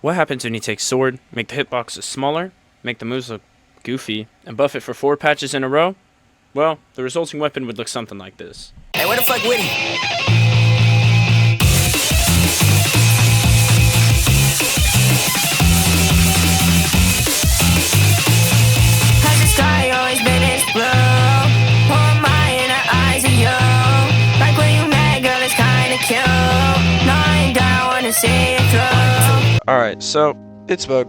What happens when you take sword, make the hitboxes smaller, make the moves look goofy, and buff it for 4 patches in a row? Well, the resulting weapon would look something like this. Hey, where the fuck Whitney? Has the sky always been this blue? Pour my inner eyes of you. Like when you mad, girl, it's kinda cute. Knowing down, wanna see it through. Alright, so, it's bUg.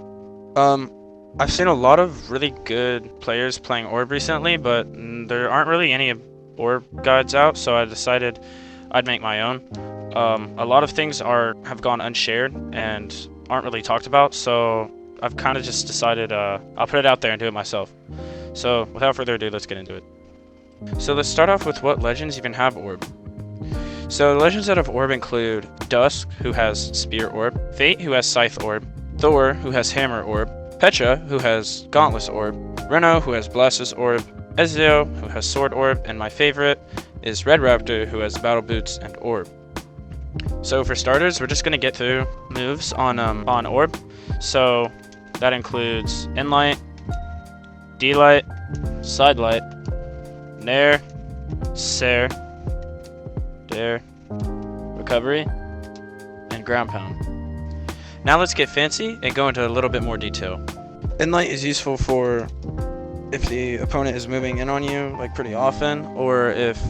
I've seen a lot of really good players playing Orb recently, but there aren't really any Orb guides out, so I decided I'd make my own. A lot of things have gone unshared and aren't really talked about, so I've kind of just decided I'll put it out there and do it myself. So, without further ado, let's get into it. So let's start off with what legends even have Orb. So the legends that have Orb include Dusk, who has Spear Orb, Fait, who has Scythe Orb, Thor, who has Hammer Orb, Petra, who has Gauntless Orb, Reno, who has Blasphemous Orb, Ezio, who has Sword Orb, and my favorite is Red Raptor, who has Battle Boots and Orb. So for starters, we're just going to get through moves on Orb. So that includes Inlight, D-Light, Side Light, Nair, Sair, Dare, Recovery, and Ground Pound. Now let's get fancy and go into a little bit more detail. Inlight is useful for if the opponent is moving in on you like pretty often, or if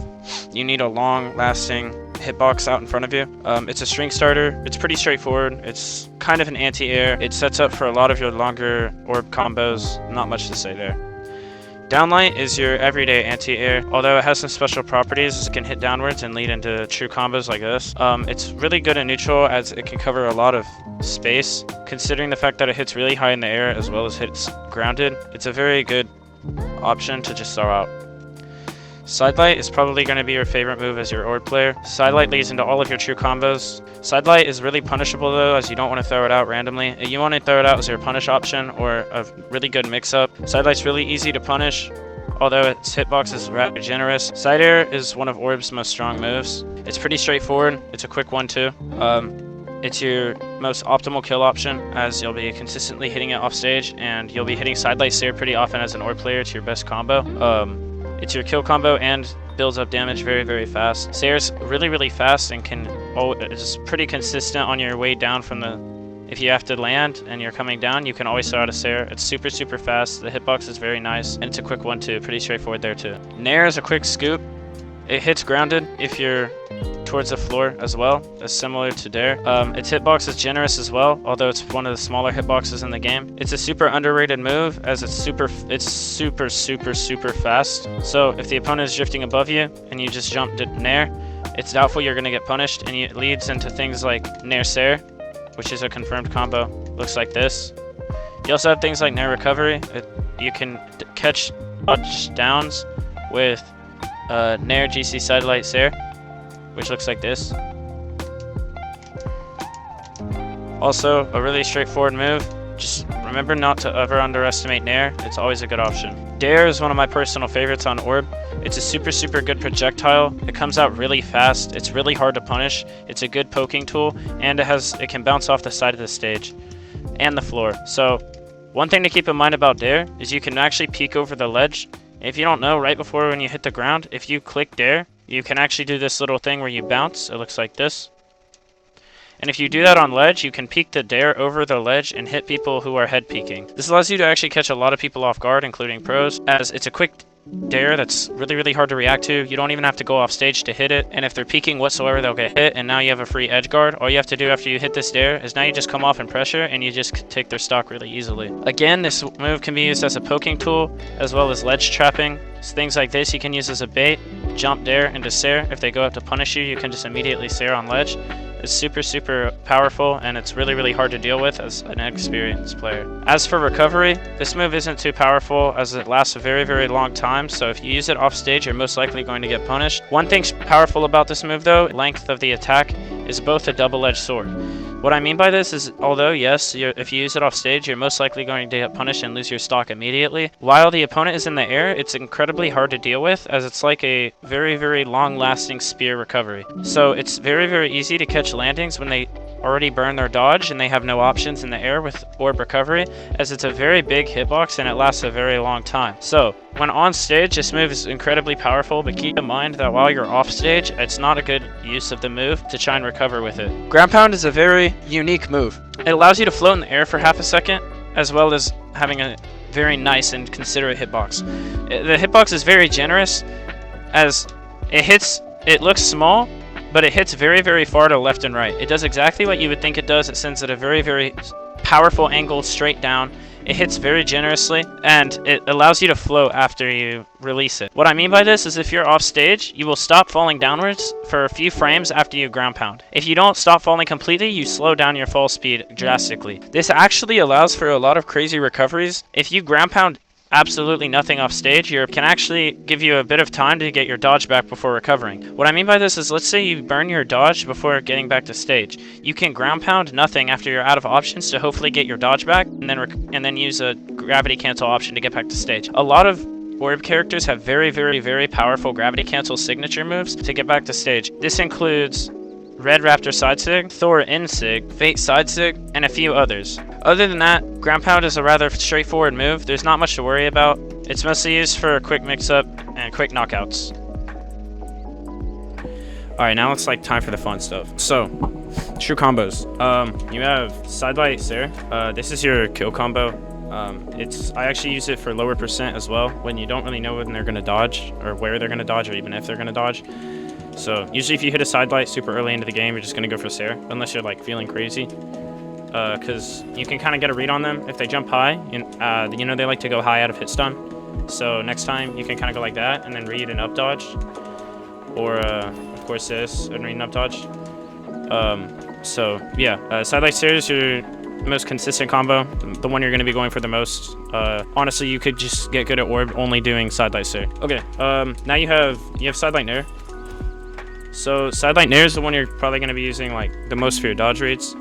you need a long-lasting hitbox out in front of you. It's a string starter. It's pretty straightforward. It's kind of an anti-air. It sets up for a lot of your longer orb combos. Not much to say there. Downlight is your everyday anti-air, although it has some special properties as it can hit downwards and lead into true combos like this. It's really good in neutral as it can cover a lot of space. Considering the fact that it hits really high in the air as well as hits grounded, it's a very good option to just throw out. Sidelight is probably going to be your favorite move as your Orb player. Sidelight leads into all of your true combos. Sidelight is really punishable though, as you don't want to throw it out randomly. You want to throw it out as your punish option or a really good mix-up. Sidelight's really easy to punish, although its hitbox is rather generous. Side air is one of Orb's most strong moves. It's pretty straightforward. It's a quick one too. It's your most optimal kill option, as you'll be consistently hitting it off stage, and you'll be hitting Sidelight Sair pretty often as an Orb player. It's your best combo. It's your kill combo and builds up damage very, very fast. Sair's really fast and is pretty consistent on your way down from the... If you have to land and you're coming down, you can always throw out a Sair. It's super fast. The hitbox is very nice, and it's a quick one too. Pretty straightforward there too. Nair is a quick scoop. It hits grounded if you're towards the floor as well, as similar to Dare. Its hitbox is generous as well, although it's one of the smaller hitboxes in the game. It's a super underrated move as it's super fast. So if the opponent is drifting above you and you just jump to Nair, it's doubtful you're going to get punished, and it leads into things like Nair Sair, which is a confirmed combo. Looks like this. You also have things like Nair Recovery. You can catch touchdowns with Nair GC Sidelight Sair, which looks like this. Also, a really straightforward move. Just remember not to ever underestimate Nair. It's always a good option. Dare is one of my personal favorites on Orb. It's a super good projectile. It comes out really fast. It's really hard to punish. It's a good poking tool, and it can bounce off the side of the stage and the floor. So one thing to keep in mind about Dare is you can actually peek over the ledge. If you don't know, right before when you hit the ground, if you click Dare, you can actually do this little thing where you bounce. It looks like this. And if you do that on ledge, you can peek the Dare over the ledge and hit people who are head peeking. This allows you to actually catch a lot of people off guard, including pros, as it's a quick Dare that's really hard to react to. You don't even have to go off stage to hit it, and if they're peeking whatsoever, they'll get hit, and now you have a free edge guard. All you have to do after you hit this Dare is now you just come off and pressure, and you just take their stock really easily. Again, this move can be used as a poking tool, as well as ledge trapping. So things like this you can use as a bait. Jump Dare into Sair. If they go up to punish you, you can just immediately Sair on ledge. It's super powerful, and it's really hard to deal with as an experienced player. As for recovery, this move isn't too powerful as it lasts a very long time, so if you use it off stage, you're most likely going to get punished. One thing powerful about this move though, length of the attack, is both a double-edged sword. What I mean by this is, although yes, if you use it off stage, you're most likely going to get punished and lose your stock immediately. While the opponent is in the air, it's incredibly hard to deal with, as it's like a very long-lasting spear recovery. So it's very easy to catch landings when they already burned their dodge and they have no options in the air with orb recovery, as it's a very big hitbox and it lasts a very long time. So when on stage, this move is incredibly powerful, but keep in mind that while you're off stage, it's not a good use of the move to try and recover with it. Ground pound is a very unique move. It allows you to float in the air for half a second, as well as having a very nice and considerate hitbox. The hitbox is very generous, as it looks small, but it hits very, very far to left and right. It does exactly what you would think it does. It sends at a very, very powerful angle straight down. It hits very generously, and it allows you to float after you release it. What I mean by this is if you're off stage, you will stop falling downwards for a few frames after you ground pound. If you don't stop falling completely, you slow down your fall speed drastically. This actually allows for a lot of crazy recoveries. If you ground pound absolutely nothing off stage, you can actually give you a bit of time to get your dodge back before recovering. What I mean by this is, let's say you burn your dodge before getting back to stage. You can ground pound nothing after you're out of options to hopefully get your dodge back, and then use a gravity cancel option to get back to stage. A lot of orb characters have very, very, very powerful gravity cancel signature moves to get back to stage. This includes Red Raptor side sig, Thor in sig, Fait side sig, and a few others. Other than that, ground pound is a rather straightforward move. There's not much to worry about. It's mostly used for quick mix-up and quick knockouts. Alright, now it's like time for the fun stuff. So, true combos. You have Sidelight Sir. This is your kill combo. I actually use it for lower percent as well, when you don't really know when they're gonna dodge, or where they're gonna dodge, or even if they're gonna dodge. So usually if you hit a sidelight super early into the game, you're just gonna go for Sarah, unless you're like feeling crazy. Because you can kind of get a read on them if they jump high. And, you know, they like to go high out of hit stun. So next time you can kind of go like that and then read an up dodge. Or, of course, this and read an up dodge. So yeah, sidelight Sarah is your most consistent combo, the one you're going to be going for the most. Honestly, you could just get good at orb only doing sidelight Sarah. Okay, now you have sidelight Nair. So Sidelight Nair is the one you're probably going to be using like the most for your dodge reads.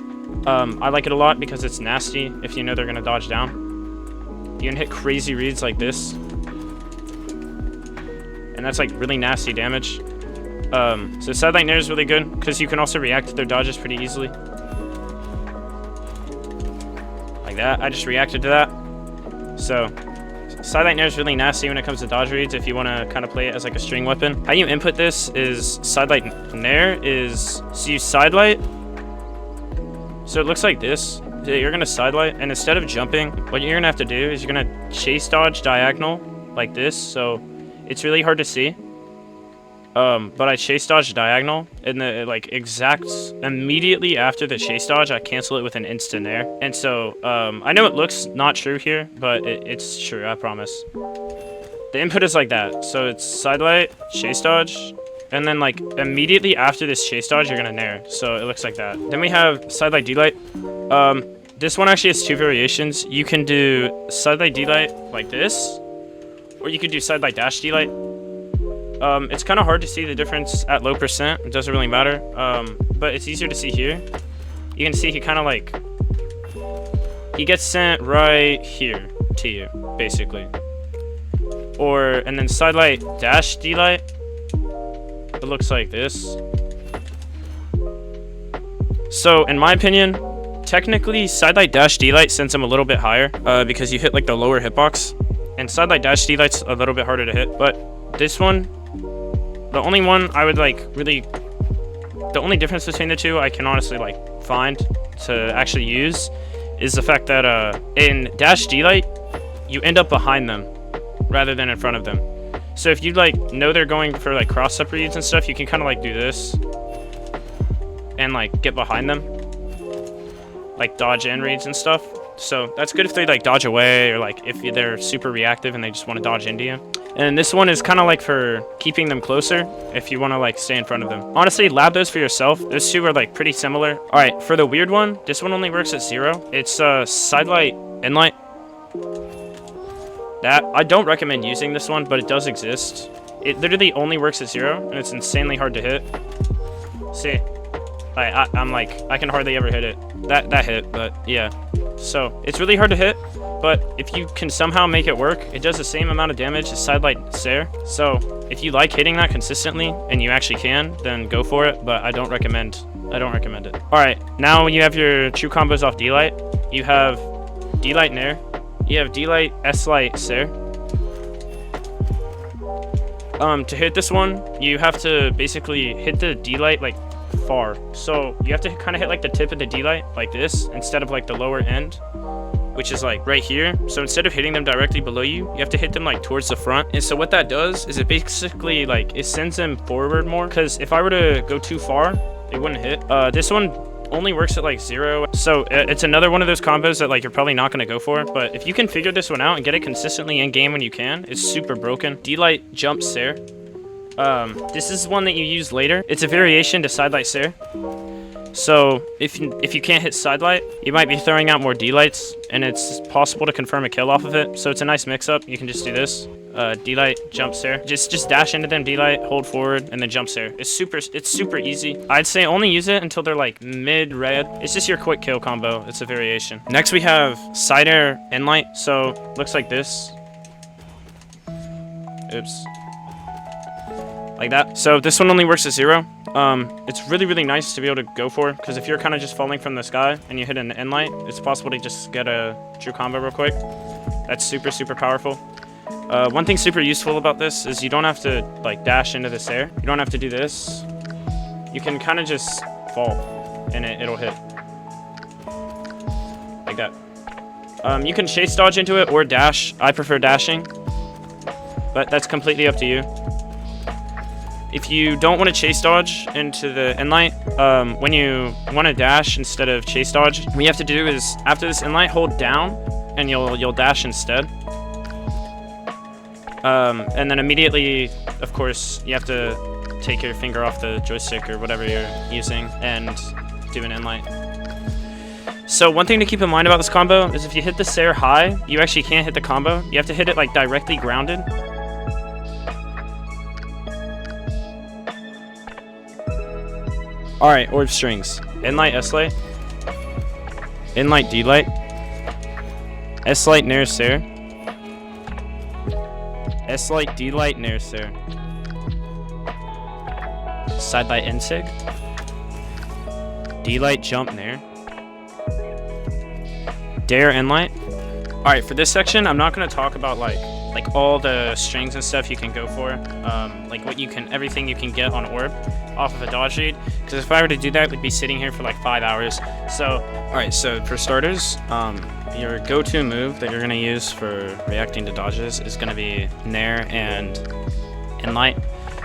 I like it a lot because it's nasty if you know they're going to dodge down. You can hit crazy reads like this. And that's like really nasty damage. So Sidelight Nair is really good because you can also react to their dodges pretty easily. Like that. I just reacted to that. So Sidelight Nair is really nasty when it comes to dodge reads if you want to kind of play it as like a string weapon. How you input this is Sidelight Nair is, so you sidelight. So it looks like this. You're going to sidelight, and instead of jumping, what you're going to have to do is you're going to chase dodge diagonal like this. So it's really hard to see. But I chase dodge diagonal, and the like exact immediately after the chase dodge, I cancel it with an instant Nair. And so I know it looks not true here, but it's true, I promise. The input is like that. So it's sidelight, chase dodge, and then like immediately after this chase dodge, you're gonna Nair. So it looks like that. Then we have sidelight D-light. This one actually has two variations. You can do sidelight D-light like this, or you could do sidelight dash D-light. It's kind of hard to see the difference at low percent. It doesn't really matter, but it's easier to see here. You can see he kind of like, he gets sent right here to you, basically. And then sidelight dash D-light, it looks like this. So in my opinion, technically sidelight dash D-light sends him a little bit higher, because you hit like the lower hitbox, and sidelight dash D-light's a little bit harder to hit. But this one, the only one I would like really, the only difference between the two I can honestly like find to actually use is the fact that in dash D-light, you end up behind them rather than in front of them. So if you like know they're going for like cross-up reads and stuff, you can kind of like do this and like get behind them, like dodge in reads and stuff. So that's good if they like dodge away, or like if they're super reactive and they just want to dodge into you. And this one is kind of like for keeping them closer if you want to like stay in front of them. Honestly, lab those for yourself. Those two are like pretty similar. All right, for the weird one, this one only works at 0. It's sidelight inlight. That I don't recommend using this one, but it does exist. It literally only works at 0, and it's insanely hard to hit. See, I'm like, I can hardly ever hit it. That hit, but yeah. So it's really hard to hit, but if you can somehow make it work, it does the same amount of damage as sidelight Sarah. So if you like hitting that consistently and you actually can, then go for it. But I don't recommend I don't recommend it. Alright, now when you have your true combos off D-Light, you have D-Light Nair, you have D-Light S-Light Sair. To hit this one, you have to basically hit the D-Light like far. So you have to kind of hit like the tip of the D-Light like this instead of like the lower end, which is like right here. So instead of hitting them directly below you, you have to hit them like towards the front. And so what that does is it basically like it sends them forward more, because if I were to go too far, it wouldn't hit. This one only works at like 0, so it's another one of those combos that like you're probably not going to go for, but if you can figure this one out and get it consistently in game when you can, it's super broken. D-Light Jump Sair. This is one that you use later. It's a variation to Side Light Sair. So if you can't hit Side Light, you might be throwing out more D-Lights, and it's possible to confirm a kill off of it. So it's a nice mix-up. You can just do this. D-Light, Jump Sair. Just dash into them, D-Light, hold forward, and then Jump Sair. It's super easy. I'd say only use it until they're like mid-red. It's just your quick kill combo. It's a variation. Next we have Side Air N-Light. So looks like this. Oops. Like that. So this one only works at 0. It's really nice to be able to go for, because if you're kind of just falling from the sky and you hit an N-Light, it's possible to just get a true combo real quick. That's super powerful. One thing super useful about this is you don't have to like dash into this air. You don't have to do this. You can kind of just fall and it'll hit. Like that. You can chase dodge into it or dash. I prefer dashing, but that's completely up to you. If you don't want to chase dodge into the N-Light, when you want to dash instead of chase dodge, what you have to do is after this N-Light, hold down and you'll dash instead. And then immediately, of course, you have to take your finger off the joystick or whatever you're using and do an N-Light. So one thing to keep in mind about this combo is if you hit the Sair high, you actually can't hit the combo. You have to hit it like directly grounded. Alright, Orb Strings. N-Light, S-Light. N-Light, D-Light. S-Light, Nair, Sair. S-Light, D-Light, Nair, Sair. Side Light, N-Sig. D-Light, Jump, Nair. Dare, N-Light. Alright, for this section, I'm not going to talk about like all the strings and stuff you can go for, like everything you can get on Orb off of a dodge read, because if I were to do that, we'd be sitting here for like 5 hours. So, alright, so for starters, your go-to move that you're going to use for reacting to dodges is going to be Nair and N-Light.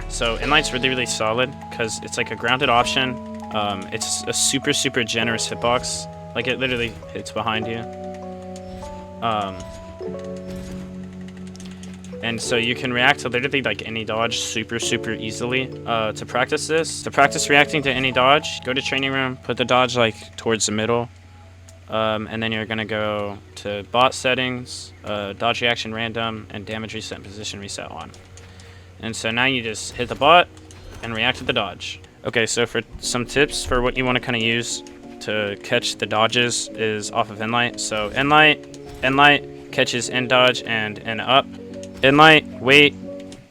So N-Light's really solid, because it's like a grounded option. It's a super generous hitbox. Like it literally hits behind you. And so you can react to literally like any dodge super easily. To practice this, to practice reacting to any dodge, go to training room, put the dodge like towards the middle, and then you're gonna go to bot settings, dodge reaction random, and damage reset and position reset on. And so now you just hit the bot and react to the dodge. Okay, so for some tips for what you want to kind of use to catch the dodges is off of N-Light. So N-Light catches N dodge and N up. N-Light, wait,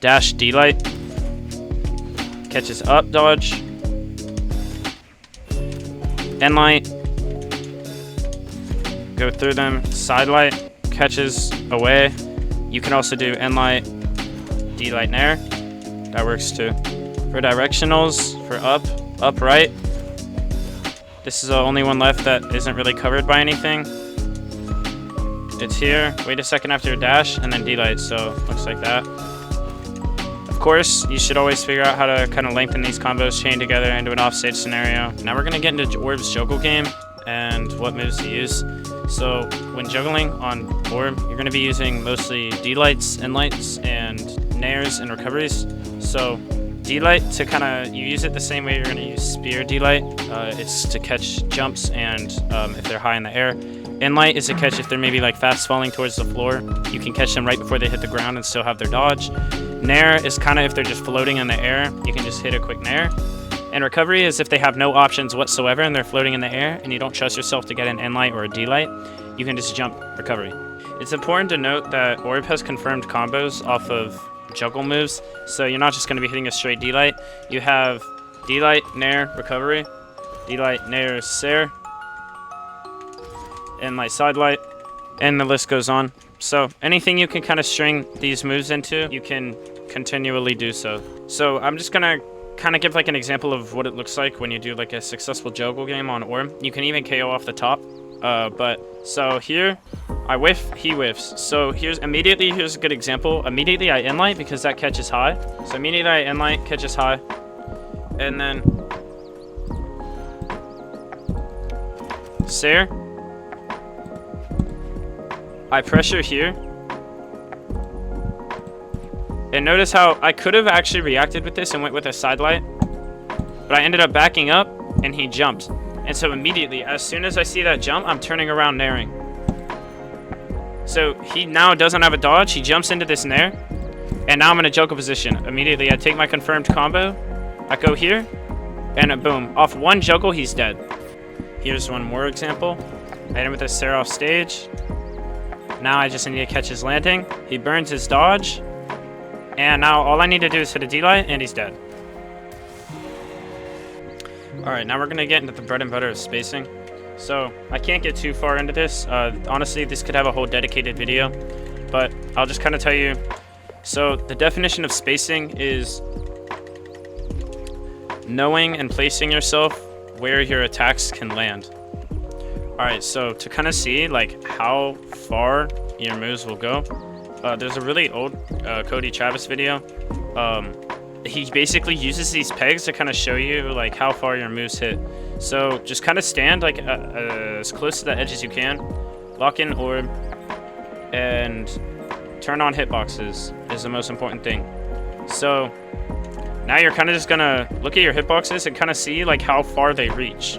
dash D-Light, catches up dodge. N-Light, go through them. Side Light, catches away. You can also do N-Light, D-Light Nair. That works too. For directionals, for up, right. This is the only one left that isn't really covered by anything. It's here, wait a second after your dash, and then D-Light, so looks like that. Of course, you should always figure out how to kind of lengthen these combos, chain together into an offstage scenario. Now we're going to get into Orb's juggle game and what moves to use. So when juggling on Orb, you're going to be using mostly D-Lights, N-Lights, and Nairs and recoveries. So D-Light to kind of, you use it the same way you're going to use Spear D-Light. It's to catch jumps and if they're high in the air. N-Light is a catch if they're maybe like fast falling towards the floor. You can catch them right before they hit the ground and still have their dodge. Nair is kind of if they're just floating in the air, you can just hit a quick Nair. And recovery is if they have no options whatsoever and they're floating in the air and you don't trust yourself to get an N-Light or a D-Light, you can just jump recovery. It's important to note that Orb has confirmed combos off of juggle moves, so you're not just going to be hitting a straight D-Light. You have D-Light, Nair, recovery, D-light, nair, sair, and light, side light, and the list goes on. So anything you can kind of string these moves into, you can continually do so. So I'm just gonna kind of give like an example of what it looks like when you do like a successful juggle game on orb. You can even KO off the top. So here, I whiff, he whiffs. So here's a good example. Immediately I inlight because that catches high. So immediately I inlight, catches high. And then sair. I pressure here. And notice how I could have actually reacted with this and went with a side light. But I ended up backing up and he jumped. And so immediately, as soon as I see that jump, I'm turning around nairing. So he now doesn't have a dodge. He jumps into this nair. And now I'm in a juggle position. Immediately, I take my confirmed combo. I go here. And boom. Off one juggle, he's dead. Here's one more example. I hit him with a sair off stage. Now I just need to catch his landing. He burns his dodge. And now all I need to do is hit a D-light, and he's dead. Alright, now we're going to get into the bread and butter of spacing. So, I can't get too far into this. Honestly, this could have a whole dedicated video. But I'll just kind of tell you. So, the definition of spacing is knowing and placing yourself where your attacks can land. Alright, so to kind of see like how far your moves will go, there's a really old Cody Travis video. He basically uses these pegs to kind of show you like how far your moves hit. So just kind of stand like as close to the edge as you can, lock in orb, and turn on hitboxes is the most important thing. So now you're kind of just gonna look at your hitboxes and kind of see like how far they reach.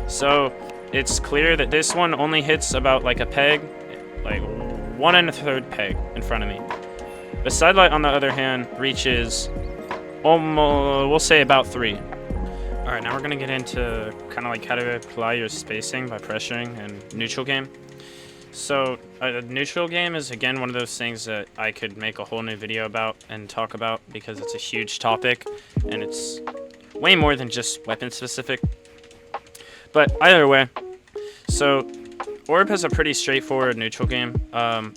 So it's clear that this one only hits about like a peg, like 1 1/3 peg in front of me. The side light, on the other hand, reaches almost, we'll say about 3. Alright, now we're going to get into kind of like how to apply your spacing by pressuring and neutral game. So, a neutral game is, again, one of those things that I could make a whole new video about and talk about because it's a huge topic and it's way more than just weapon specific. But either way, so orb has a pretty straightforward neutral game.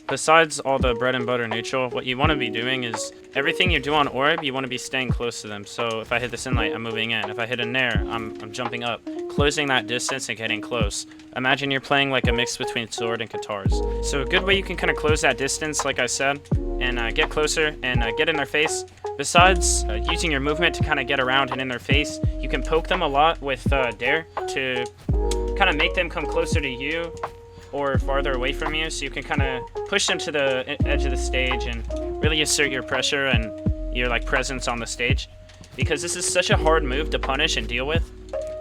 Besides all the bread and butter neutral, what you want to be doing is everything you do on orb, you want to be staying close to them. So if I hit this inlight, I'm moving in. If I hit a nair, I'm jumping up, closing that distance and getting close. Imagine you're playing like a mix between sword and guitars. So a good way you can kind of close that distance, like I said, and get closer and get in their face. Besides using your movement to kind of get around and in their face, you can poke them a lot with dare to kind of make them come closer to you or farther away from you, so you can kind of push them to the edge of the stage and really assert your pressure and your like presence on the stage, because this is such a hard move to punish and deal with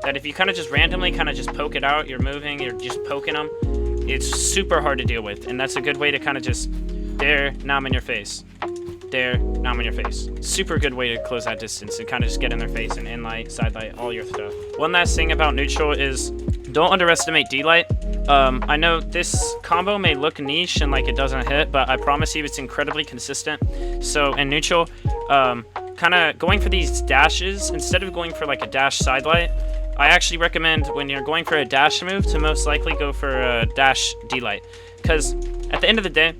that if you kind of just randomly kind of just poke it out, you're moving, you're just poking them, it's super hard to deal with. And that's a good way to kind of just dare, now I'm in your face, dare, now I'm in your face. Super good way to close that distance and kind of just get in their face and inlight, side light, all your stuff. One last thing about neutral is don't underestimate D-light. I know this combo may look niche and like it doesn't hit, but I promise you it's incredibly consistent. So in neutral, kind of going for these dashes, instead of going for like a dash side light, I actually recommend when you're going for a dash move to most likely go for a dash D-light. Because at the end of the day,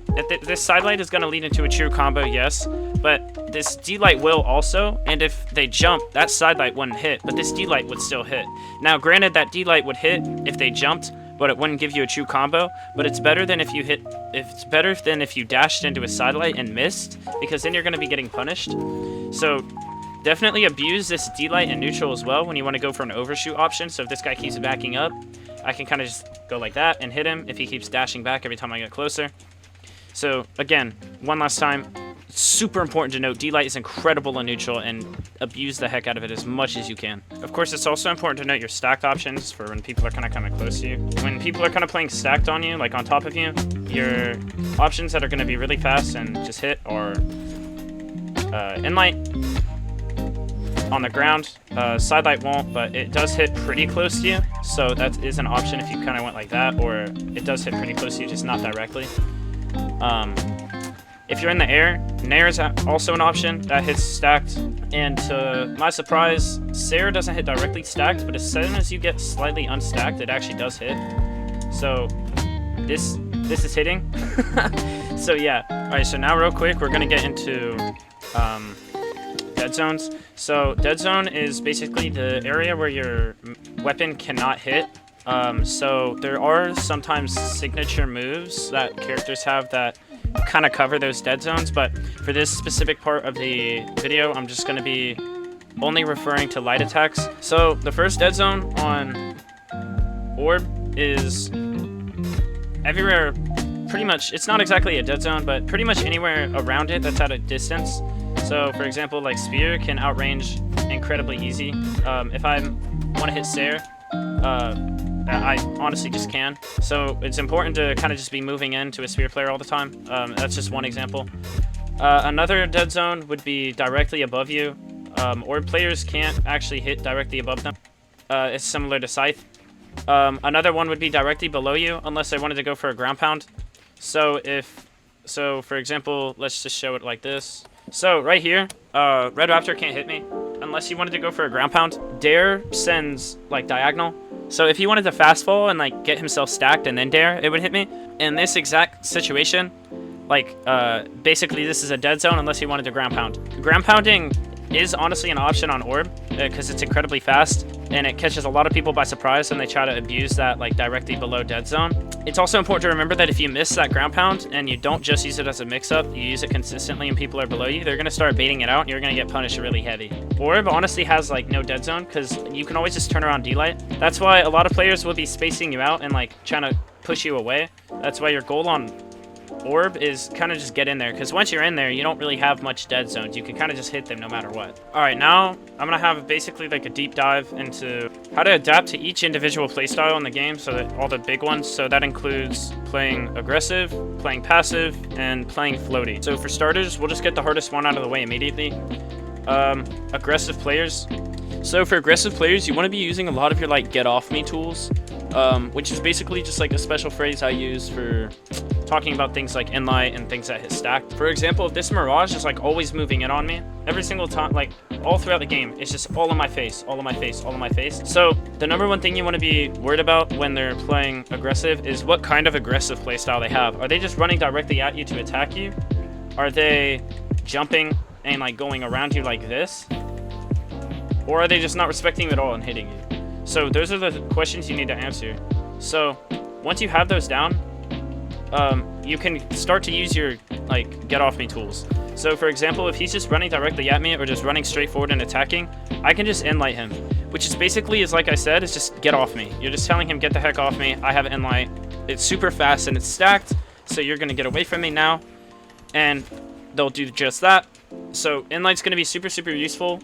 this side light is going to lead into a true combo, yes, but this D-light will also, and if they jump, that side light wouldn't hit, but this D-light would still hit. Now, granted, that D-light would hit if they jumped, but it wouldn't give you a true combo, but it's better than if you dashed into a side light and missed, because then you're going to be getting punished. So definitely abuse this D-light and neutral as well when you want to go for an overshoot option. So if this guy keeps backing up, I can kind of just go like that and hit him if he keeps dashing back every time I get closer. So again, one last time, it's super important to note D-light is incredible in neutral, and abuse the heck out of it as much as you can. Of course, it's also important to note your stacked options for when people are kind of close to you. When people are kind of playing stacked on you, like on top of you, your options that are going to be really fast and just hit are inlight on the ground. Side light won't, but it does hit pretty close to you, so that is an option if you kind of went like that, or it does hit pretty close to you, just not directly. If you're in the air, nair is also an option that hits stacked. And to my surprise, Sarah doesn't hit directly stacked, but as soon as you get slightly unstacked, it actually does hit. So this is hitting. So yeah. Alright, so now real quick, we're gonna get into dead zones. So dead zone is basically the area where your weapon cannot hit. So there are sometimes signature moves that characters have that kind of cover those dead zones, but for this specific part of the video, I'm just going to be only referring to light attacks. So the first dead zone on orb is everywhere, pretty much. It's not exactly a dead zone, but pretty much anywhere around it that's at a distance. So for example, like spear can outrange incredibly easy. If I want to hit Sarah, I honestly just can. So it's important to kind of just be moving into a spear player all the time. That's just one example. Another dead zone would be directly above you. Orb players can't actually hit directly above them. It's similar to Scythe. Another one would be directly below you, unless I wanted to go for a ground pound. So for example, let's just show it like this. So right here, Red Raptor can't hit me unless you wanted to go for a ground pound. Dare sends like diagonal. So if he wanted to fast fall and like get himself stacked and then dare, it would hit me. In this exact situation, like basically this is a dead zone unless he wanted to ground pound. Ground pounding is honestly an option on orb because it's incredibly fast and it catches a lot of people by surprise and they try to abuse that like directly below dead zone. It's also important to remember that if you miss that ground pound and you don't just use it as a mix-up, you use it consistently and people are below you, they're going to start baiting it out and you're going to get punished really heavy. Orb honestly has like no dead zone because you can always just turn around D-Light. That's why a lot of players will be spacing you out and like trying to push you away. That's why your goal on orb is kind of just get in there, because once you're in there you don't really have much dead zones. You can kind of just hit them no matter what. Alright, now I'm gonna have basically like a deep dive into how to adapt to each individual playstyle in the game, so that all the big ones. So that includes playing aggressive, playing passive, and playing floaty. So for starters, we'll just get the hardest one out of the way immediately. Aggressive players. So for aggressive players, you want to be using a lot of your like get off me tools, which is basically just like a special phrase I use for talking about things like inlight and things that hit stack. For example, if this Mirage is like always moving in on me every single time, like all throughout the game, it's just all in my face, all in my face, all in my face. So the number one thing you want to be worried about when they're playing aggressive is what kind of aggressive playstyle they have. Are they just running directly at you to attack you? Are they jumping and like going around you like this? Or are they just not respecting you at all and hitting you? So those are the questions you need to answer. So once you have those down, you can start to use your like get off me tools. So for example, if he's just running directly at me or just running straight forward and attacking, I can just inlight him, which is basically, is like I said, is just get off me. You're just telling him, get the heck off me. I have inlight. It's super fast and it's stacked, so you're gonna get away from me now, and they'll do just that. So inlight's gonna be super useful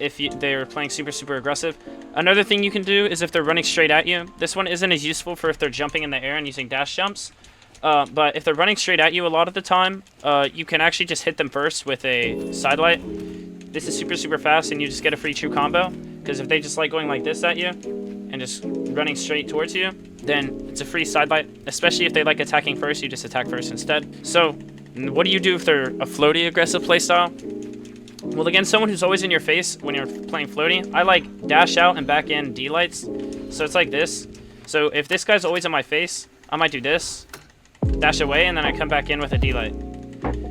if they're playing super aggressive. Another thing you can do is if they're running straight at you. This one isn't as useful for if they're jumping in the air and using dash jumps. But if they're running straight at you a lot of the time, you can actually just hit them first with a sidelight. This is super fast and you just get a free true combo. Because if they just like going like this at you and just running straight towards you, then it's a free sidelight. Especially if they like attacking first, you just attack first instead. So what do you do if they're a floaty aggressive playstyle? Well, again, someone who's always in your face when you're playing floaty, I like dash out and back in D-lights. So it's like this. So if this guy's always in my face, I might do this, dash away, and then I come back in with a D-light.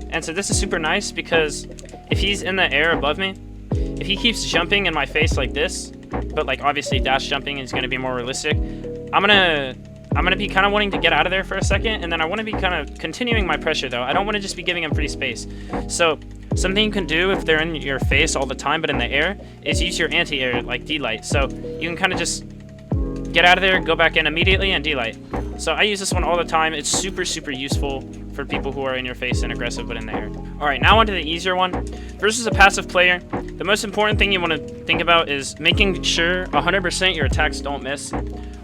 And so this is super nice because if he's in the air above me, if he keeps jumping in my face like this, but like obviously dash jumping is going to be more realistic, I'm gonna be kind of wanting to get out of there for a second, and then I want to be kind of continuing my pressure though. I don't want to just be giving him free space. So something you can do if they're in your face all the time but in the air is use your anti-air like D-light. So you can kind of just get out of there, go back in immediately, and D-light. So I use this one all the time. It's super useful for people who are in your face and aggressive but in the air. Alright, now onto the easier one. Versus a passive player, the most important thing you want to think about is making sure 100% your attacks don't miss.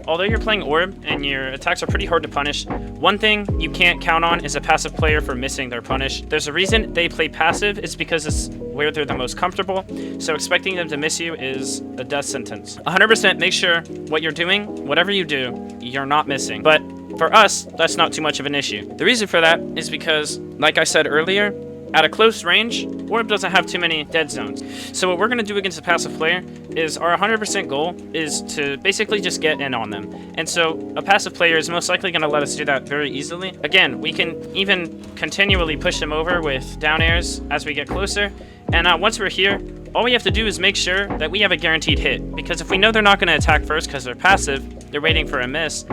Although you're playing orb and your attacks are pretty hard to punish, one thing you can't count on is a passive player for missing their punish. There's a reason they play passive, it's because it's where they're the most comfortable, so expecting them to miss you is a death sentence. 100% make sure what you're doing, whatever you do, you're not missing. But for us, that's not too much of an issue. The reason for that is because, like I said earlier, at a close range, orb doesn't have too many dead zones. So what we're going to do against a passive player is our 100% goal is to basically just get in on them. And so a passive player is most likely going to let us do that very easily. Again, we can even continually push them over with down airs as we get closer. And once we're here, all we have to do is make sure that we have a guaranteed hit. Because if we know they're not going to attack first because they're passive, they're waiting for a miss,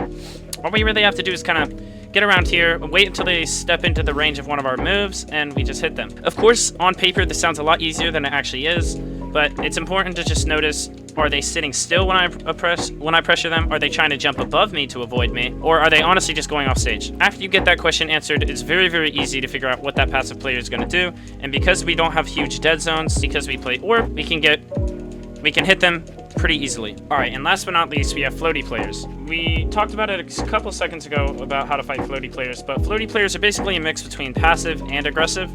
all we really have to do is kind of get around here, wait until they step into the range of one of our moves, and we just hit them. Of course, on paper, this sounds a lot easier than it actually is, but it's important to just notice, are they sitting still when I pressure them? Are they trying to jump above me to avoid me? Or are they honestly just going off stage? After you get that question answered, it's very, very easy to figure out what that passive player is going to do. And because we don't have huge dead zones, because we play orb, we can hit them pretty easily. Alright, and last but not least, we have floaty players. We talked about it a couple seconds ago about how to fight floaty players, but floaty players are basically a mix between passive and aggressive.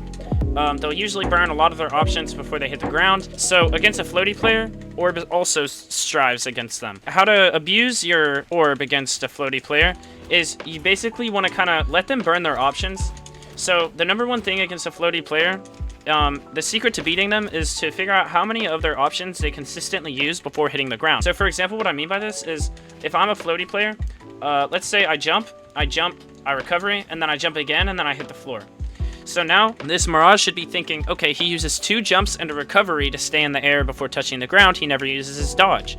They'll usually burn a lot of their options before they hit the ground. So against a floaty player, orb also strives against them. How to abuse your orb against a floaty player is you basically want to kind of let them burn their options. So the number one thing against a floaty player, the secret to beating them is to figure out how many of their options they consistently use before hitting the ground. So for example, what I mean by this is if I'm a floaty player, let's say I jump, I recovery, and then I jump again, and then I hit the floor. So now, this Mirage should be thinking, okay, he uses 2 jumps and a recovery to stay in the air before touching the ground. He never uses his dodge.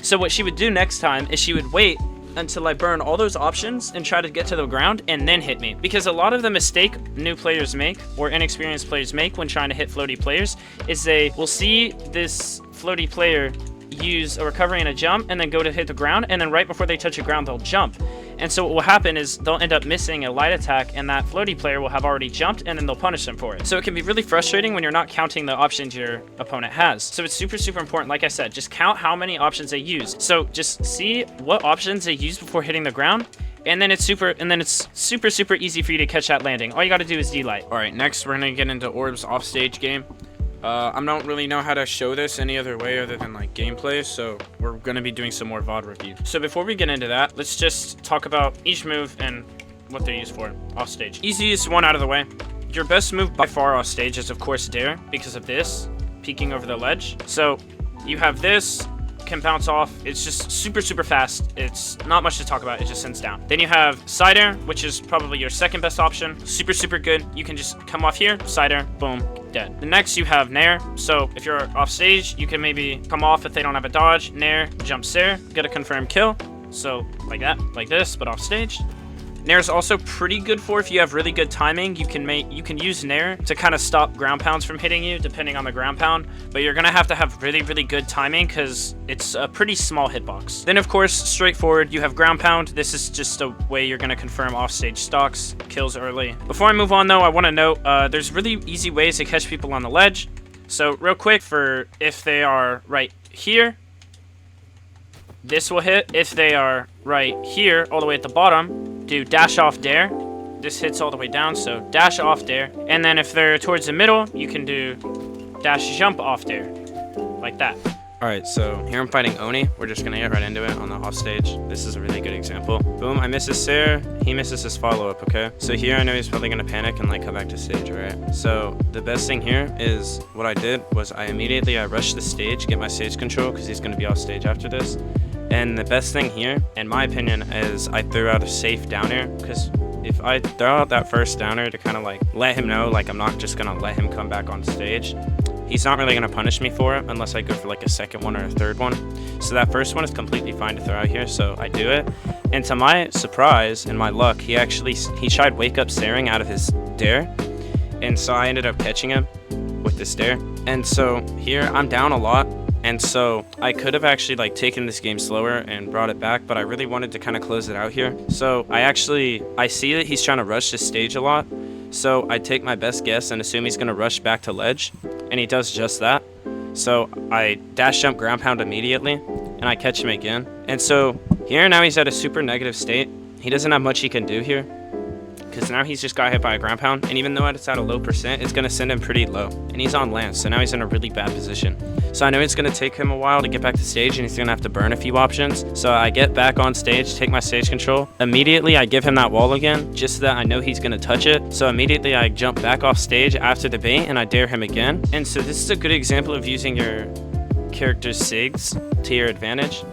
So what she would do next time is she would wait until I burn all those options and try to get to the ground and then hit me. Because a lot of the mistake new players make, or inexperienced players make when trying to hit floaty players, is they will see this floaty player use a recovery and a jump and then go to hit the ground, and then right before they touch the ground they'll jump. And so what will happen is they'll end up missing a light attack, and that floaty player will have already jumped, and then they'll punish them for it. So it can be really frustrating when you're not counting the options your opponent has. So it's super, super important, like I said, just count how many options they use. So just see what options they use before hitting the ground, and then it's super, super easy for you to catch that landing. All you gotta do is D-light. Alright, next we're gonna get into Orb's offstage game. I don't really know how to show this any other way other than like gameplay, so we're gonna be doing some more VOD review. So before we get into that, let's just talk about each move and what they're used for offstage. Easiest one out of the way. Your best move by far offstage is of course Dare, because of this, peeking over the ledge. So you have this, can bounce off. It's just super, super fast. It's not much to talk about. It just sends down. Then you have side air, which is probably your second best option. Super, super good. You can just come off here, side air, boom, dead. The next you have nair. So if you're off stage, you can maybe come off if they don't have a dodge, nair, jump stair, get a confirmed kill. So like that, like this, but off stage. Nair is also pretty good for if you have really good timing. You can use Nair to kind of stop ground pounds from hitting you, depending on the ground pound. But you're gonna have to have really, really good timing because it's a pretty small hitbox. Then of course, straightforward, you have ground pound. This is just a way you're gonna confirm offstage stocks, kills early. Before I move on though, I want to note there's really easy ways to catch people on the ledge. So real quick, for if they are right here, this will hit. If they are right here, all the way at the bottom, do dash off dare. This hits all the way down, so dash off dare. And then if they're towards the middle, you can do dash jump off dare, like that. Alright, so here I'm fighting Oni. We're just gonna get right into it on the offstage. This is a really good example. Boom, I miss his Sair, he misses his follow-up, okay? So here I know he's probably gonna panic and like come back to stage, right? So the best thing here is what I did was I rushed the stage, get my stage control, because he's gonna be off stage after this. And the best thing here, in my opinion, is I threw out a safe down air, because if I throw out that first down air to kind of like let him know, like I'm not just gonna let him come back on stage, he's not really gonna punish me for it unless I go for like a second one or a third one. So that first one is completely fine to throw out here, so I do it. And to my surprise and my luck, he tried wake up staring out of his dare, and so I ended up catching him with this dare. And so here I'm down a lot. And so I could have actually like taken this game slower and brought it back, but I really wanted to kind of close it out here. So I see that he's trying to rush this stage a lot. So I take my best guess and assume he's going to rush back to ledge, and he does just that. So I dash jump ground pound immediately, and I catch him again. And so here now he's at a super negative state. He doesn't have much he can do here, because now he's just got hit by a ground pound, and even though it's at a low percent, it's going to send him pretty low, and he's on lance, so now he's in a really bad position. So I know it's going to take him a while to get back to stage, and he's going to have to burn a few options. So I get back on stage, take my stage control. Immediately, I give him that wall again, just so that I know he's going to touch it. So immediately, I jump back off stage after the bait, and I dare him again. And so this is a good example of using your character's SIGs to your advantage.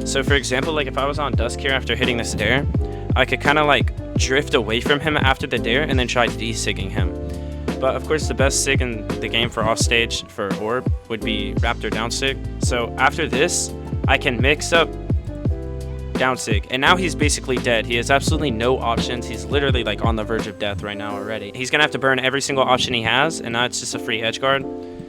So for example, like if I was on Dusk here after hitting this dare, I could kind of like drift away from him after the dare and then try de-sigging him. But of course, the best sig in the game for offstage for orb would be Raptor down sig. So after this, I can mix up down sig, and now he's basically dead. He has absolutely no options. He's literally like on the verge of death right now already. He's gonna have to burn every single option he has, and now it's just a free edge guard.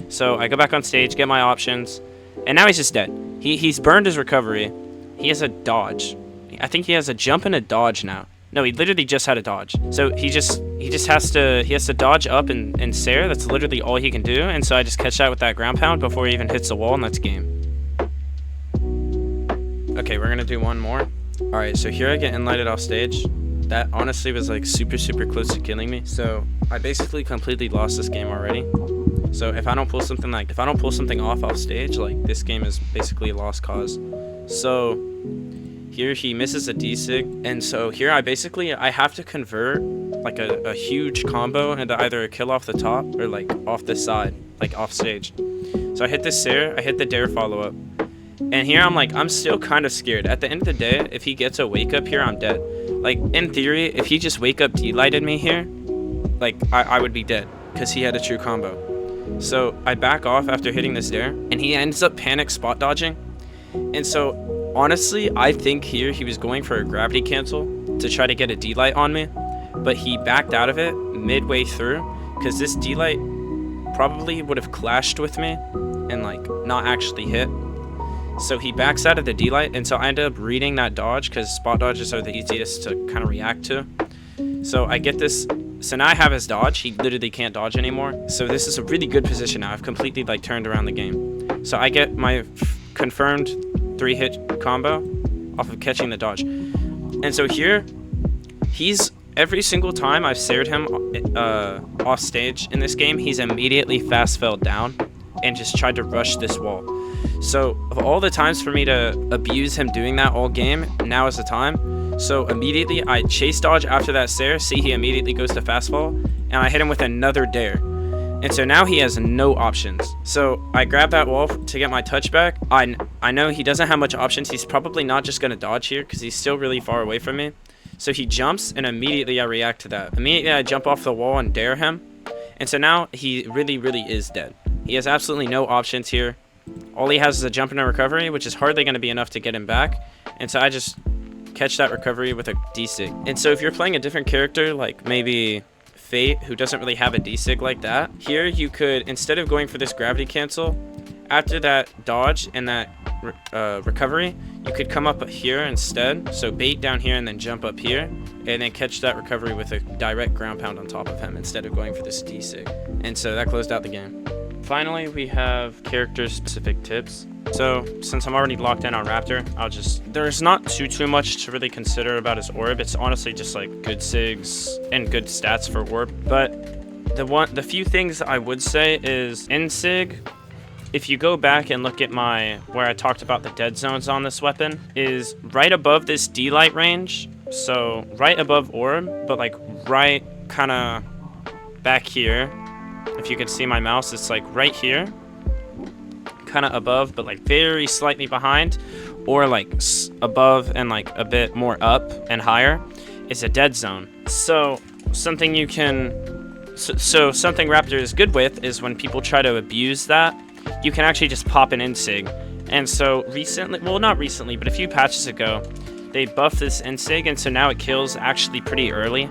So I go back on stage, get my options, and now he's just dead. He's burned his recovery. He has a dodge. I think he has a jump and a dodge now. No, he literally just had a dodge. So he has to dodge up and Sair. That's literally all he can do. And so I just catch that with that ground pound before he even hits the wall, and that's game. Okay, we're gonna do one more. All right, so here I get inlighted off stage. That honestly was like super close to killing me. So I basically completely lost this game already. So if I don't pull something off stage, like this game is basically a lost cause. So here he misses a D-sig, and so here I have to convert like a huge combo into either a kill off the top or like off the side, like off stage. So I hit this Sair, I hit the dare follow up, and here I'm still kind of scared. At the end of the day, if he gets a wake up here, I'm dead. Like in theory, if he just wake up D-lighted me here, like I would be dead because he had a true combo. So I back off after hitting this dare, and he ends up panic spot dodging, and so honestly, I think here he was going for a gravity cancel to try to get a D-light on me, but he backed out of it midway through because this D-light probably would have clashed with me and like not actually hit. So he backs out of the D-light, and so I ended up reading that dodge because spot dodges are the easiest to kind of react to. So I get this. So now I have his dodge. He literally can't dodge anymore. So this is a really good position now. I've completely like turned around the game. So I get my confirmed 3-hit combo off of catching the dodge. And so here, every single time I've Saired him off stage in this game, he's immediately fast fell down and just tried to rush this wall. So of all the times for me to abuse him doing that all game, now is the time. So immediately I chase dodge after that Sair, see he immediately goes to fast fall, and I hit him with another dare. And so now he has no options. So I grab that wall to get my touchback. I know he doesn't have much options. He's probably not just going to dodge here because he's still really far away from me. So he jumps, and immediately I react to that. Immediately I jump off the wall and dare him. And so now he really is dead. He has absolutely no options here. All he has is a jump and a recovery, which is hardly going to be enough to get him back. And so I just catch that recovery with a D-sig. And so if you're playing a different character, like maybe Fait, who doesn't really have a D-sig like that, here you could, instead of going for this gravity cancel, after that dodge and that recovery, you could come up here instead. So bait down here and then jump up here, and then catch that recovery with a direct ground pound on top of him instead of going for this D-sig. And so that closed out the game. Finally, we have character-specific tips. So, since I'm already locked in on Raptor, there's not too much to really consider about his orb. It's honestly just like good SIGs and good stats for orb. But the few things I would say is in SIG, if you go back and look at where I talked about the Deadzones on this weapon, is right above this D-light range. So, right above orb, but like right kind of back here. If you can see my mouse, it's like right here, kind of above, but like very slightly behind, or like above and like a bit more up and higher is a dead zone. So something something Raptor is good with is when people try to abuse that, you can actually just pop an insig. And so recently, well, not recently, but a few patches ago, they buffed this insig, and so now it kills actually pretty early.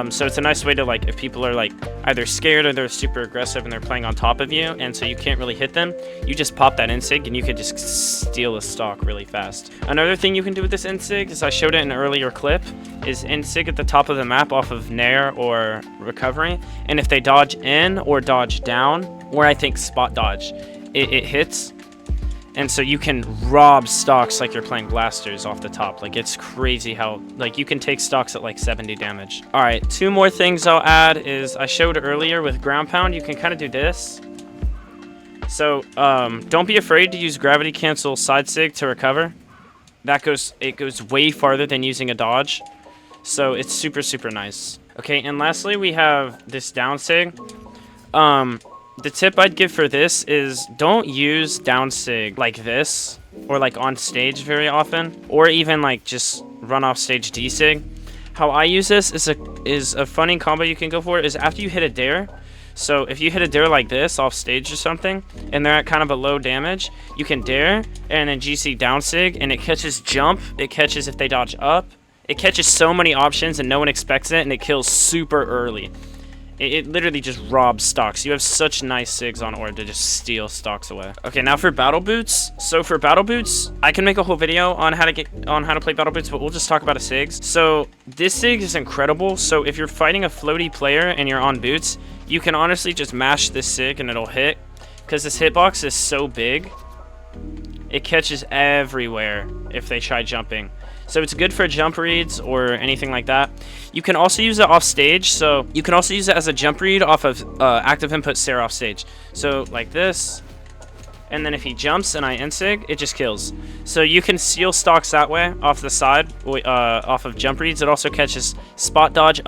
So it's a nice way to, like, if people are like either scared or they're super aggressive and they're playing on top of you, and so you can't really hit them, you just pop that insig and you could just steal a stock really fast. Another thing you can do with this insig, as I showed it in an earlier clip, is insig at the top of the map off of nair or recovery, and if they dodge in or dodge down, or I think spot dodge, it hits. And so you can rob stocks like you're playing blasters off the top. Like, it's crazy how, like, you can take stocks at like 70 damage. All right, 2 more things I'll add is I showed earlier with ground pound, you can kind of do this. So don't be afraid to use gravity cancel side sig to recover. It goes way farther than using a dodge. So it's super, super nice. Okay, and lastly, we have this down sig. The tip I'd give for this is don't use down sig like this or like on stage very often, or even like just run off stage D sig. How I use this is a funny combo you can go for is after you hit a dare. So if you hit a dare like this off stage or something, and they're at kind of a low damage, you can dare and then GC down sig, and it catches jump. It catches if they dodge up. It catches so many options and no one expects it, and it kills super early. It literally just robs stocks. You have such nice sigs on orb to just steal stocks away. Okay, now for battle boots. So for battle boots, I can make a whole video on how to play battle boots, but we'll just talk about a sigs. So this sig is incredible. So if you're fighting a floaty player and you're on boots, you can honestly just mash this sig and it'll hit, because this hitbox is so big. It catches everywhere if they try jumping. So it's good for jump reads or anything like that. You can also use it off stage. So you can also use it as a jump read off of active input Sarah off stage. So like this. And then if he jumps and I insig, it just kills. So you can steal stocks that way off the side, off of jump reads. It also catches spot dodge,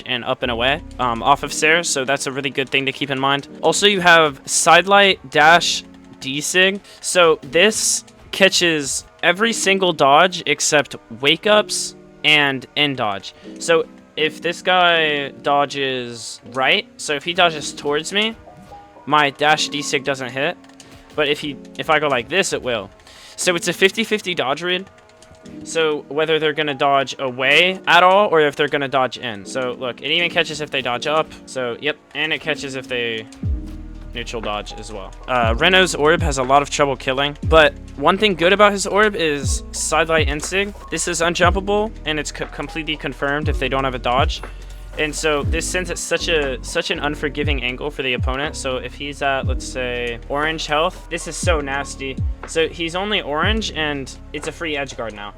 and up and away off of Sarah. So that's a really good thing to keep in mind. Also, you have sidelight dash D-sig. So this catches every single dodge except wake ups and end dodge. So if this guy dodges right, so if he dodges towards me, my dash D-sig doesn't hit. But if I go like this, it will. So it's a 50-50 dodge read. So whether they're going to dodge away at all or if they're going to dodge in. So look, it even catches if they dodge up. So yep, and it catches if they neutral dodge as well. Reno's orb has a lot of trouble killing, but one thing good about his orb is sidelight insig. This is unjumpable, and it's completely confirmed if they don't have a dodge. And so this sends it such an unforgiving angle for the opponent. So if he's at, let's say, orange health, this is so nasty. So he's only orange, and it's a free edge guard now.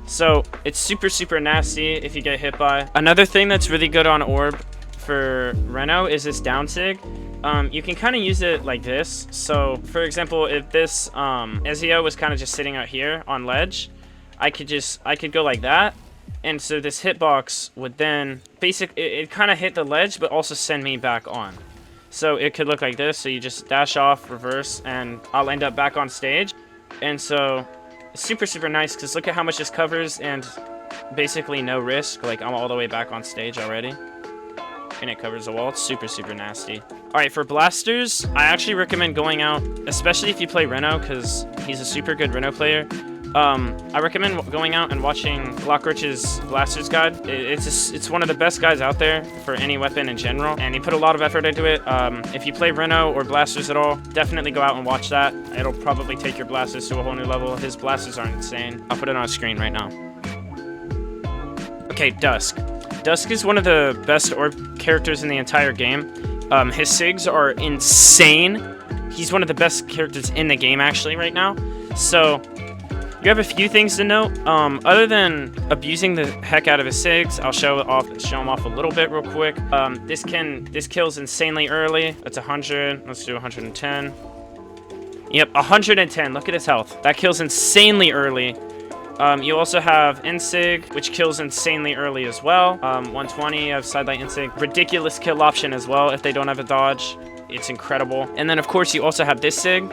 So it's super, super nasty if you get hit by. Another thing that's really good on orb for Reno is this down sig. You can kind of use it like this. So for example, if this Ezio was kind of just sitting out here on ledge, I could go like that, and so this hitbox would then it kind of hit the ledge but also send me back on. So it could look like this. So you just dash off, reverse, and I'll end up back on stage. And so it's super, super nice because look at how much this covers and basically no risk. Like I'm all the way back on stage already. And it covers the wall. It's super, super nasty. All right, for blasters, I actually recommend going out, especially if you play Reno, because he's a super good Reno player. I recommend going out and watching Lockroach's Blasters Guide. It's one of the best guides out there for any weapon in general, and he put a lot of effort into it. If you play Reno or Blasters at all, definitely go out and watch that. It'll probably take your blasters to a whole new level. His blasters are insane. I'll put it on screen right now. Okay, Dusk. Dusk is one of the best orb characters in the entire game. His sigs are insane. He's one of the best characters in the game actually right now. So you have a few things to note. Other than abusing the heck out of his sigs, I'll show him off a little bit real quick. This kills insanely early. That's 100. Let's do 110. Yep, 110. Look at his health. That kills insanely early. You also have Insig, which kills insanely early as well. 120 of Sidelight Insig. Ridiculous kill option as well if they don't have a dodge. It's incredible. And then, of course, you also have this Sig.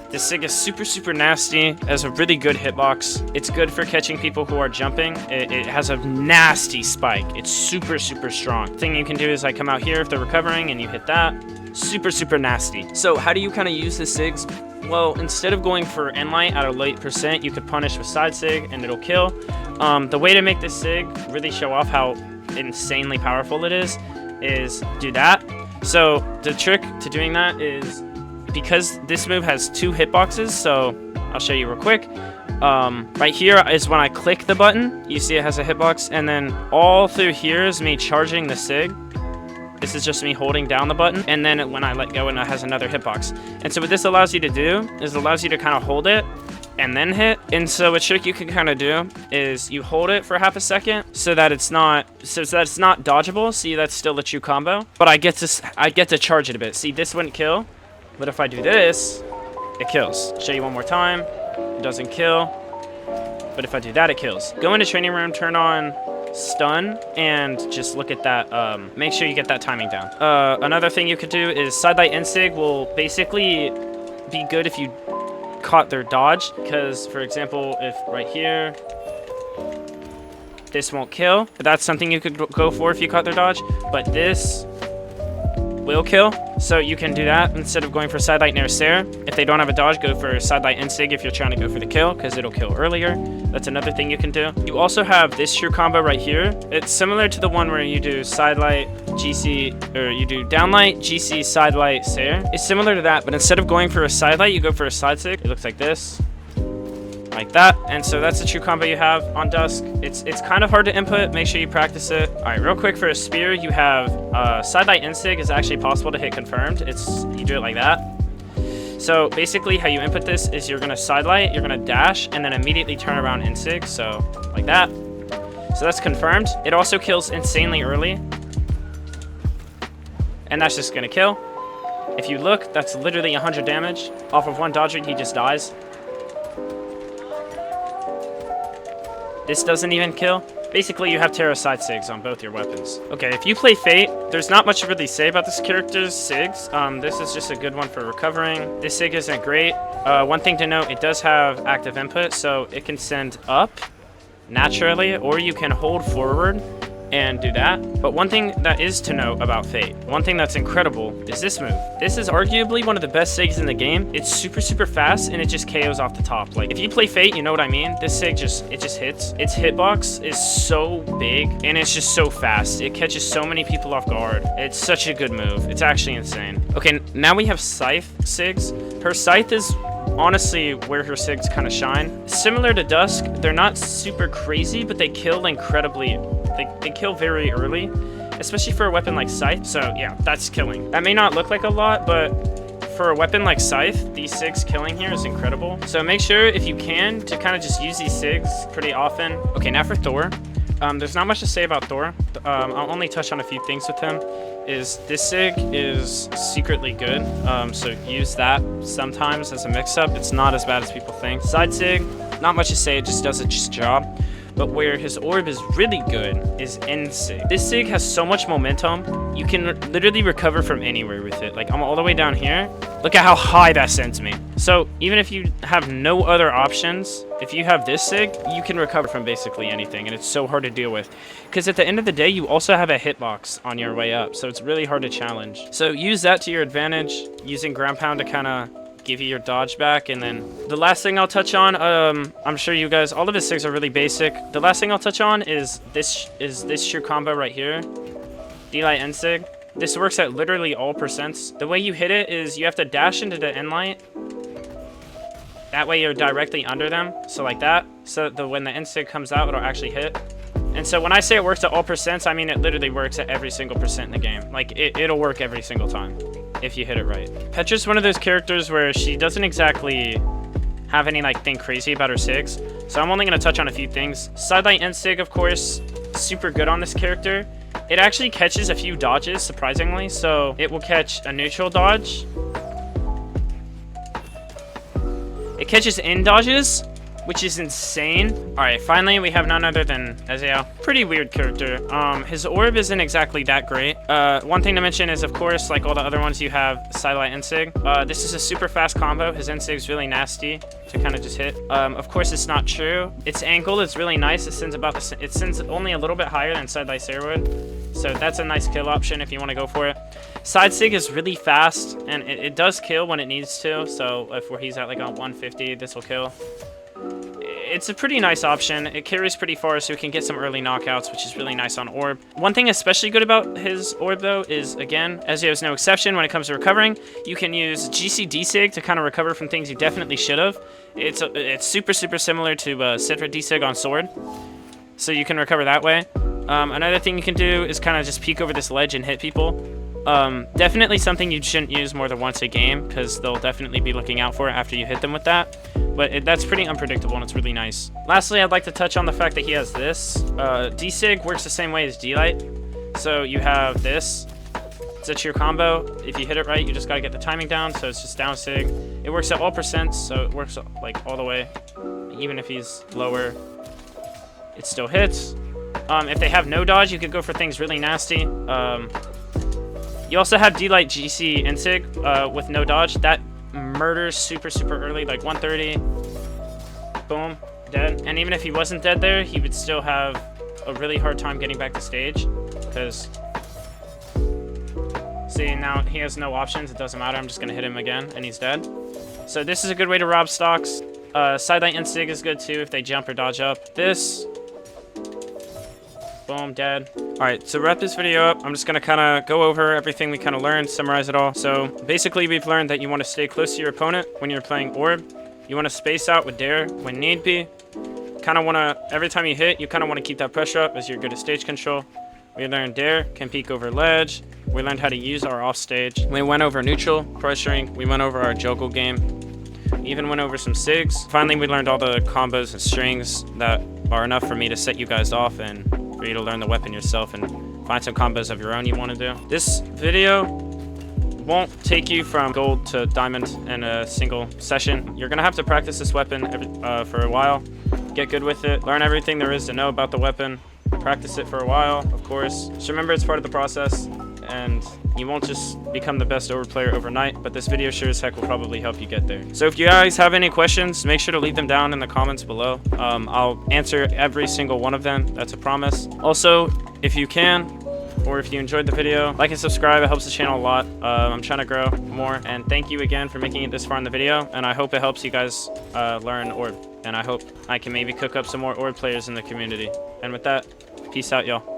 This Sig is super, super nasty. It has a really good hitbox. It's good for catching people who are jumping. It has a nasty spike. It's super, super strong. Thing you can do is come out here if they're recovering and you hit that. Super, super nasty. So how do you kind of use the Sigs? Well, instead of going for Enlight at a late percent, you could punish with side sig and it'll kill. The way to make this sig really show off how insanely powerful it is do that. So the trick to doing that is, because this move has 2 hitboxes, so I'll show you real quick. Right here is when I click the button, you see it has a hitbox, and then all through here is me charging the sig. This is just me holding down the button, and then when I let go, it has another hitbox. And so what this allows you to do is it allows you to kind of hold it and then hit. And so a trick you can kind of do is you hold it for half a second so that it's not dodgeable. See, that's still a true combo, but I get to charge it a bit. See, this wouldn't kill, but if I do this, it kills. Show you one more time. It doesn't kill, but if I do that, it kills. Go into training room, turn on stun, and just look at that. Make sure you get that timing down. Another thing you could do is sidelight insig will basically be good if you caught their dodge, because for example, if right here this won't kill, but that's something you could go for if you caught their dodge, but this will kill, so you can do that instead of going for sidelight nair stare. If they don't have a dodge, go for sidelight insig if you're trying to go for the kill, because it'll kill earlier. That's another thing you can do. You also have this true combo right here. It's similar to the one where you do sidelight GC, or you do downlight GC sidelight stare. It's similar to that, but instead of going for a sidelight, you go for a side sig. It looks like this, like that. And so that's the true combo you have on Dusk. It's kind of hard to input. Make sure you practice it. All right, real quick, for a spear, you have sidelight insig is actually possible to hit confirmed. You do it like that. So basically how you input this is you're gonna sidelight, you're gonna dash, and then immediately turn around insig, so like that. So that's confirmed. It also kills insanely early, and that's just gonna kill. If you look, that's literally 100 damage. Off of one dodge read, he just dies. This doesn't even kill. Basically, you have Terra side sigs on both your weapons. Okay, if you play Fait, there's not much to really say about this character's sigs. This is just a good one for recovering. This sig isn't great. One thing to note, it does have active input, so it can send up naturally, or you can hold forward and do that. But one thing that is to note about Fait, one thing that's incredible, is this move. This is arguably one of the best sigs in the game. It's super, super fast, and it just KOs off the top. Like, if you play Fait, you know what I mean. This sig just hits. Its hitbox is so big, and it's just so fast. It catches so many people off guard. It's such a good move. It's actually insane. Okay, now we have Scythe sigs. Her Scythe is honestly where her sigs kind of shine. Similar to Dusk, they're not super crazy, but they kill incredibly. They kill very early, especially for a weapon like Scythe. So yeah, that's killing. That may not look like a lot, but for a weapon like Scythe, these sigs killing here is incredible. So make sure, if you can, to kind of just use these sigs pretty often. Okay, now for Thor. There's not much to say about Thor. I'll only touch on a few things with him. This sig is secretly good, so use that sometimes as a mix-up. It's not as bad as people think. Side sig, not much to say, it just does its job. But where his orb is really good is end sig. This sig has so much momentum, you can literally recover from anywhere with it. Like, I'm all the way down here. Look at how high that sends me. So even if you have no other options, if you have this sig, you can recover from basically anything, and it's so hard to deal with. Because at the end of the day, you also have a hitbox on your way up, so it's really hard to challenge. So use that to your advantage, using ground pound to kind of give you your dodge back. And then the last thing I'll touch on, I'm sure you guys, all of his sigs are really basic. The last thing I'll touch on is this true combo right here, D-Light End Sig. This works at literally all percents. The way you hit it is you have to dash into the end light. That way you're directly under them, so like that. So that when the end sig comes out, it'll actually hit. And so when I say it works at all percents, I mean it literally works at every single percent in the game. Like, it'll work every single time if you hit it right. Petra's one of those characters where she doesn't exactly have any like thing crazy about her sigs, so I'm only going to touch on a few things. Sidelight End Sig, of course, super good on this character. It actually catches a few dodges, surprisingly, so it will catch a neutral dodge. It catches in dodges, which is insane. Alright, finally we have none other than Ezio. Pretty weird character. His orb isn't exactly that great. One thing to mention is, of course, like all the other ones, you have Sidelight Insig. This is a super fast combo. His Insig's really nasty to kind of just hit. Of course, it's not true. Its angle is really nice. It sends only a little bit higher than Sidelight Hazelwood. So that's a nice kill option if you want to go for it. Side Sig is really fast, and it does kill when it needs to. So if he's at like a 150, this will kill. It's a pretty nice option. It carries pretty far, so you can get some early knockouts, which is really nice on orb. One thing especially good about his orb, though, is, again, Ezio is no exception when it comes to recovering. You can use GC Sig to kind of recover from things you definitely should have. It's super, super similar to Citra D-Sig on sword, so you can recover that way. Another thing you can do is kind of just peek over this ledge and hit people. Definitely something you shouldn't use more than once a game, because they'll definitely be looking out for it after you hit them with that. But that's pretty unpredictable, and it's really nice. Lastly, I'd like to touch on the fact that he has this. D-Sig works the same way as D-Light. So you have this. It's your combo. If you hit it right, you just gotta get the timing down, so it's just down sig. It works at all percents, so it works like all the way. Even if he's lower, it still hits. If they have no dodge, you could go for things really nasty. You also have D-Light GC and Sig with no dodge. That murders super early, like 130. Boom, dead. And even if he wasn't dead there, he would still have a really hard time getting back to stage, because see, now he has no options. It doesn't matter. I'm just gonna hit him again and he's dead. So this is a good way to rob stocks. Sidelight and Sig is good too if they jump or dodge up. This, boom, dead. All right, so to wrap this video up, I'm just gonna kind of go over everything we kind of learned, summarize it all. So basically we've learned that you want to stay close to your opponent when you're playing orb. You want to space out with dare when need be. Kind of want to, every time you hit, you kind of want to keep that pressure up as you're good at stage control. We learned dare, can peek over ledge. We learned how to use our offstage. We went over neutral, pressuring. We went over our juggle game. We even went over some sigs. Finally, we learned all the combos and strings that are enough for me to set you guys off and for you to learn the weapon yourself and find some combos of your own you want to do. This video won't take you from gold to diamond in a single session. You're gonna have to practice this weapon for a while, get good with it, learn everything there is to know about the weapon, practice it for a while, of course. Just remember it's part of the process, and you won't just become the best orb player overnight, but this video sure as heck will probably help you get there. So if you guys have any questions, make sure to leave them down in the comments below. I'll answer every single one of them, that's a promise. Also, if you can, or if you enjoyed the video, like and subscribe. It helps the channel a lot. I'm trying to grow more, and thank you again for making it this far in the video, and I hope it helps you guys learn orb, and I hope I can maybe cook up some more orb players in the community. And with that, peace out, y'all.